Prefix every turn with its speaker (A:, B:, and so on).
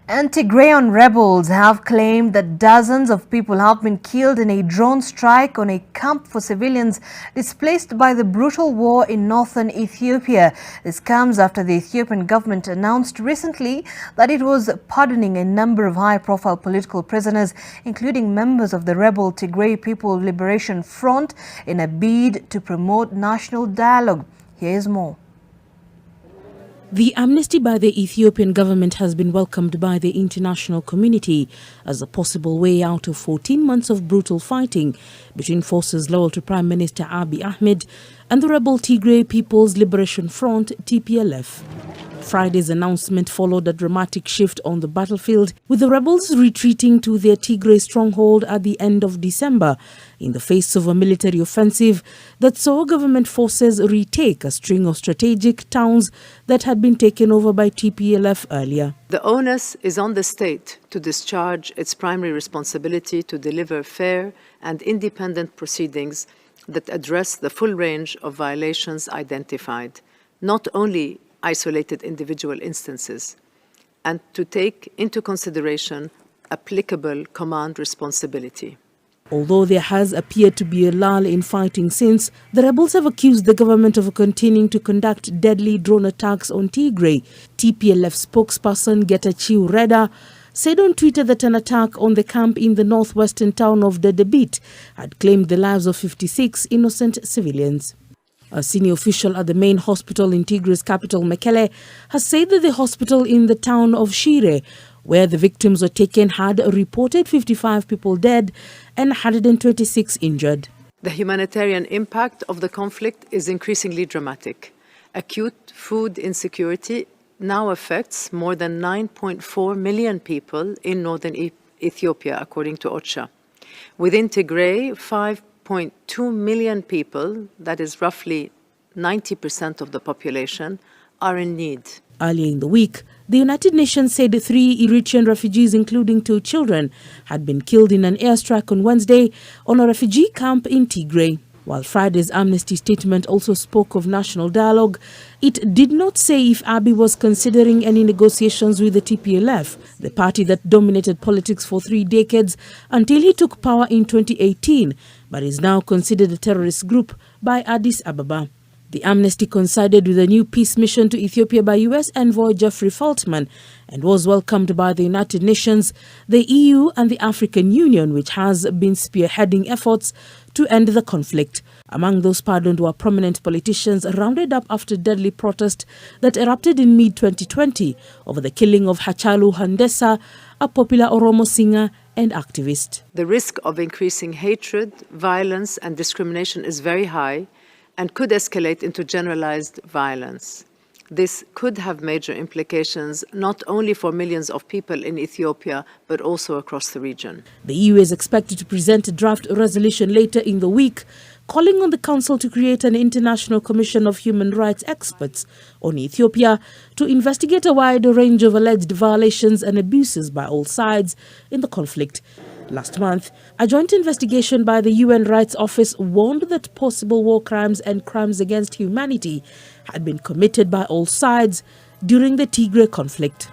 A: And Tigrayan rebels have claimed that dozens of people have been killed in a drone strike on a camp for civilians displaced by the brutal war in northern Ethiopia. This comes after the Ethiopian government announced recently that it was pardoning a number of high-profile political prisoners, including members of the rebel Tigray People Liberation Front, in a bid to promote national dialogue. Here's more.
B: The amnesty by the Ethiopian government has been welcomed by the international community as a possible way out of 14 months of brutal fighting between forces loyal to Prime Minister Abiy Ahmed and the rebel Tigray People's Liberation Front (TPLF). Friday's announcement followed a dramatic shift on the battlefield, with the rebels retreating to their Tigray stronghold at the end of December in the face of a military offensive that saw government forces retake a string of strategic towns that had been taken over by TPLF earlier.
C: The onus is on the state to discharge its primary responsibility to deliver fair and independent proceedings that address the full range of violations identified, not only isolated individual instances, and to take into consideration applicable command responsibility.
B: Although there has appeared to be a lull in fighting since, the rebels have accused the government of continuing to conduct deadly drone attacks on Tigray. TPLF spokesperson Getachew Reda said on Twitter that an attack on the camp in the northwestern town of Dedebit had claimed the lives of 56 innocent civilians. A senior official at the main hospital in Tigray's capital, Mekele, has said that the hospital in the town of Shire, where the victims were taken, had reported 55 people dead and 126 injured.
C: The humanitarian impact of the conflict is increasingly dramatic. Acute food insecurity now affects more than 9.4 million people in northern Ethiopia, according to OCHA. Within Tigray, 5.2 million people, that is roughly 90% of the population, are in need.
B: Earlier in the week, the United Nations said 3 Eritrean refugees, including 2 children, had been killed in an airstrike on Wednesday on a refugee camp in Tigray. While Friday's amnesty statement also spoke of national dialogue, it did not say if Abiy was considering any negotiations with the TPLF, the party that dominated politics for 3 decades until he took power in 2018, but is now considered a terrorist group by Addis Ababa. The amnesty coincided with a new peace mission to Ethiopia by U.S. envoy Jeffrey Feltman and was welcomed by the United Nations, the EU and the African Union, which has been spearheading efforts to end the conflict. Among those pardoned were prominent politicians rounded up after deadly protest that erupted in mid-2020 over the killing of Hachalu Hundessa, a popular Oromo singer and activist.
C: The risk of increasing hatred, violence and discrimination is very high and could escalate into generalized violence. This could have major implications not only for millions of people in Ethiopia, but also across the region.
B: The EU is expected to present a draft resolution later in the week, calling on the Council to create an international commission of human rights experts on Ethiopia to investigate a wide range of alleged violations and abuses by all sides in the conflict. Last month, a joint investigation by the UN Rights Office warned that possible war crimes and crimes against humanity had been committed by all sides during the Tigray conflict.